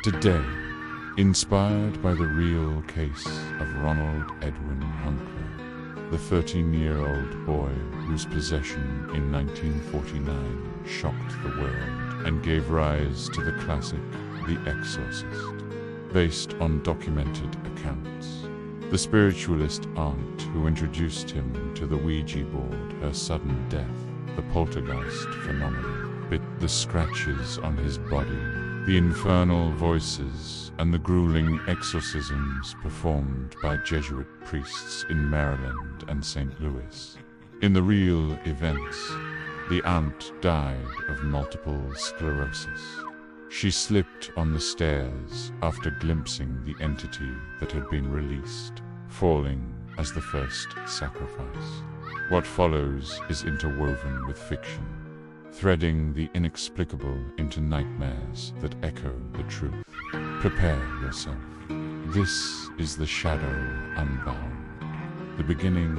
Today, inspired by the real case of Ronald Edwin Hunkeler, the 13-year-old boy whose possession in 1949 shocked the world and gave rise to the classic The Exorcist, based on documented accounts. The spiritualist aunt who introduced him to the Ouija board, her sudden death, the poltergeist phenomenon, bit the scratches on his body, the infernal voices, and the grueling exorcisms performed by Jesuit priests in Maryland and St. Louis. In the real events, the aunt died of multiple sclerosis. She slipped on the stairs after glimpsing the entity that had been released, falling as the first sacrifice. What follows is interwoven with fiction, threading the inexplicable into nightmares that echo the truth. Prepare yourself. This is the Shadow Unbound. The beginning,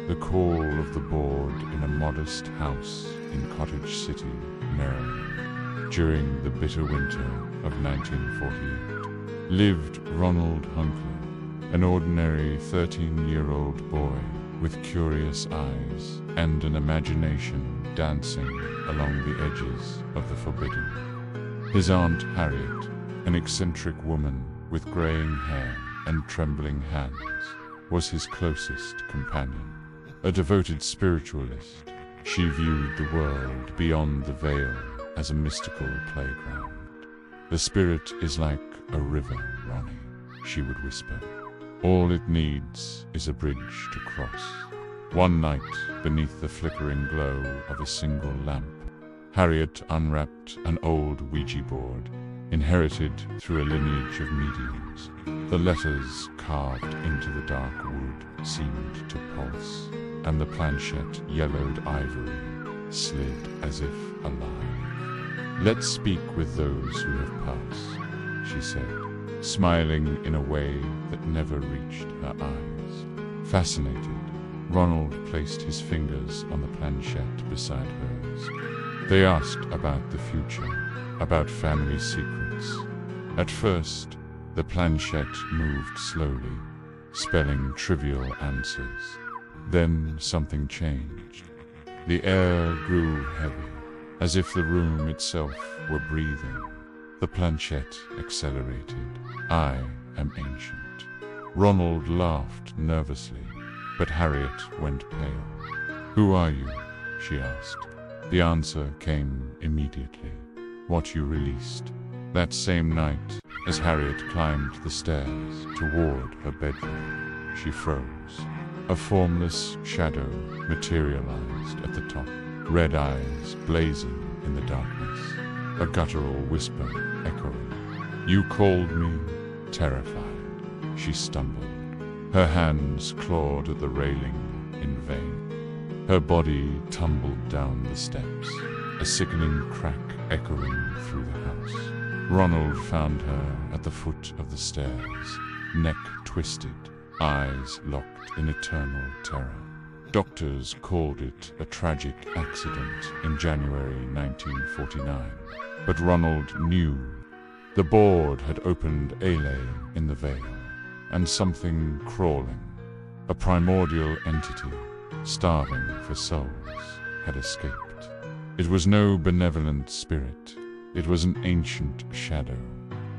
the call of the board in a modest house in Cottage City, Maryland. During the bitter winter of 1948, lived Ronald Hunkeler, an ordinary 13-year-old boy with curious eyes and an imagination dancing along the edges of the forbidden. His Aunt Harriet, an eccentric woman with graying hair and trembling hands, was his closest companion. A devoted spiritualist, she viewed the world beyond the veil as a mystical playground. "The spirit is like a river, Ronnie," she would whisper. "All it needs is a bridge to cross." One night, beneath the flickering glow of a single lamp, Harriet unwrapped an old Ouija board, inherited through a lineage of mediums. The letters carved into the dark wood seemed to pulse, and the planchette, yellowed ivory, slid as if alive. "Let's speak with those who have passed," she said, smiling in a way that never reached her eyes. Fascinated, Ronald placed his fingers on the planchette beside hers. They asked about the future, about family secrets. At first, the planchette moved slowly, spelling trivial answers. Then something changed. The air grew heavy, as if the room itself were breathing. The planchette accelerated. "I am ancient." Ronald laughed nervously, but Harriet went pale. "Who are you?" she asked. The answer came immediately. "What you released." That same night, as Harriet climbed the stairs toward her bedroom, she froze. A formless shadow materialized at the top, red eyes blazing in the darkness, a guttural whisper echoing. "You called me?" Terrified, she stumbled. Her hands clawed at the railing in vain. Her body tumbled down the steps, a sickening crack echoing through the house. Ronald found her at the foot of the stairs, neck twisted, eyes locked in eternal terror. Doctors called it a tragic accident in January 1949, but Ronald knew. The board had opened in the veil, and something crawling, a primordial entity, starving for souls, had escaped. It was no benevolent spirit. It was an ancient shadow,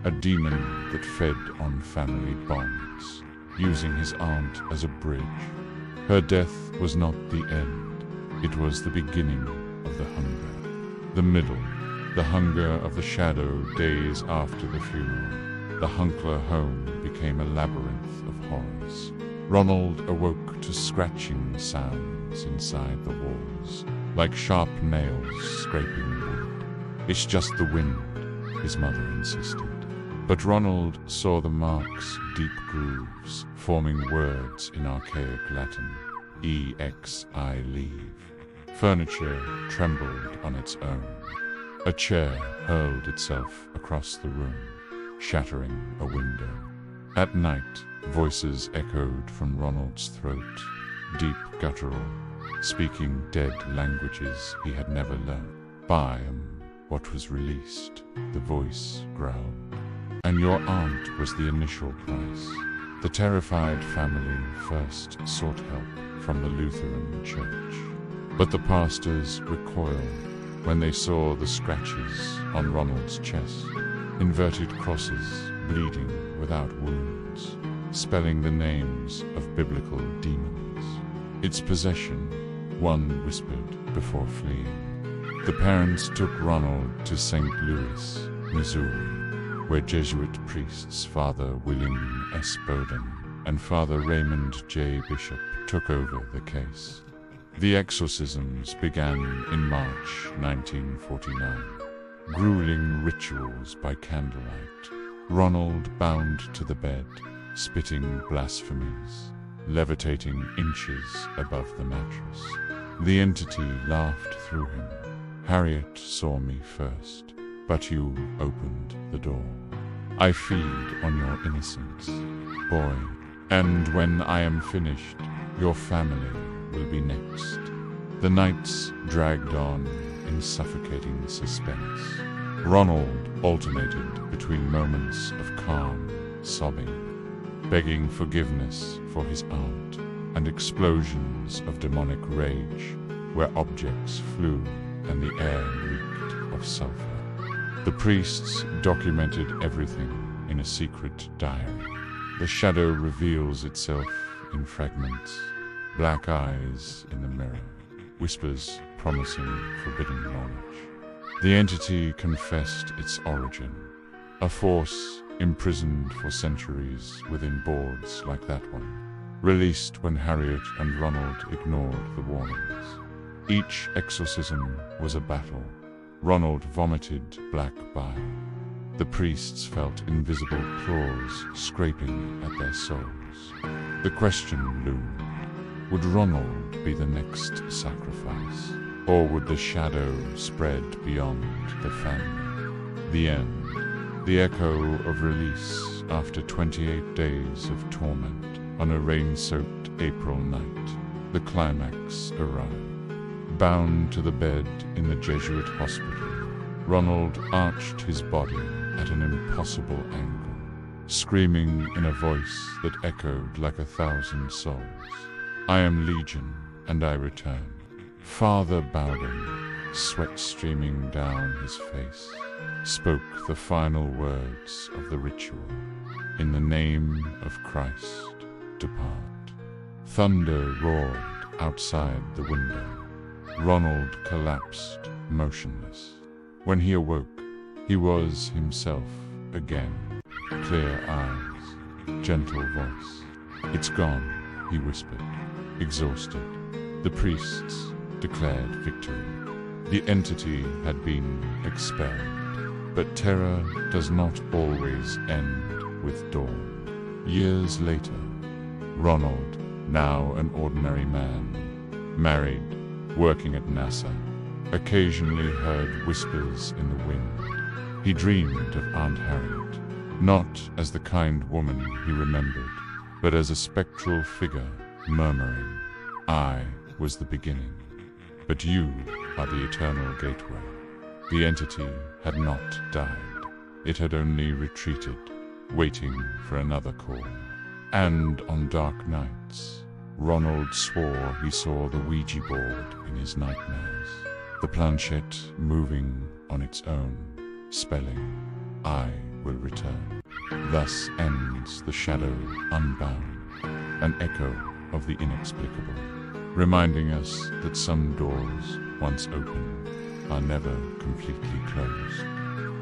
a demon that fed on family bonds, using his aunt as a bridge. Her death was not the end. It was the beginning of the hunger. The middle, the hunger of the shadow days after the funeral. The Hunkeler home became a labyrinth of horrors. Ronald awoke to scratching sounds inside the walls, like sharp nails scraping wood. "It's just the wind," his mother insisted. But Ronald saw the marks, deep grooves, forming words in archaic Latin. "E-X-I leave." Furniture trembled on its own. A chair hurled itself across the room, shattering a window. At night, voices echoed from Ronald's throat, deep guttural, speaking dead languages he had never learned. "What was released," the voice growled. and your aunt was the initial price. The terrified family first sought help from the Lutheran Church, but the pastors recoiled when they saw the scratches on Ronald's chest, inverted crosses bleeding without wounds, spelling the names of biblical demons. Its possession, one whispered before fleeing. The parents took Ronald to St. Louis, Missouri, where Jesuit priests Father William S. Bowden and Father Raymond J. Bishop took over the case. The exorcisms began in March 1949. Grueling rituals by candlelight. Ronald bound to the bed, spitting blasphemies, levitating inches above the mattress. The entity laughed through him. Harriet saw me first, but you opened the door. I feed on your innocence, boy, and when I am finished, your family will be next. The nights dragged on in suffocating suspense. Ronald alternated between moments of calm, sobbing, begging forgiveness for his aunt, and explosions of demonic rage where objects flew and the air reeked of sulfur. The priests documented everything in a secret diary. The shadow reveals itself in fragments, black eyes in the mirror, whispers promising forbidden knowledge. The entity confessed its origin, a force imprisoned for centuries within boards like that one, released when Harriet and Ronald ignored the warnings. Each exorcism was a battle. Ronald vomited black bile. The priests felt invisible claws scraping at their souls. The question loomed: would Ronald be the next sacrifice, or would the shadow spread beyond the family? The end. The echo of release after 28 days of torment on a rain-soaked April night. The climax arrived. Bound to the bed in the Jesuit hospital, Ronald arched his body at an impossible angle, screaming in a voice that echoed like 1,000 souls. I am Legion, and I return. Father Bowden, sweat streaming down his face, spoke the final words of the ritual. In the name of Christ, depart. Thunder roared outside the window. Ronald collapsed, motionless. When he awoke, he was himself again. Clear eyes, gentle voice. It's gone, he whispered, exhausted. The priests declared victory. The entity had been expelled. But terror does not always end with dawn. Years later, Ronald, now an ordinary man, married, working at NASA, occasionally heard whispers in the wind. He dreamed of Aunt Harriet, not as the kind woman he remembered, but as a spectral figure murmuring, I was the beginning, but you are the eternal gateway. The entity had not died. It had only retreated, waiting for another call. And on dark nights, Ronald swore he saw the Ouija board in his nightmares, the planchette moving on its own, spelling, I will return. Thus ends the Shadow Unbound, an echo of the inexplicable, reminding us that some doors, once opened, are never completely closed.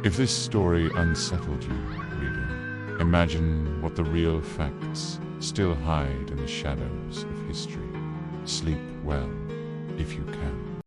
If this story unsettled you, reader, imagine what the real facts still hide in the shadows of history. Sleep well, if you can.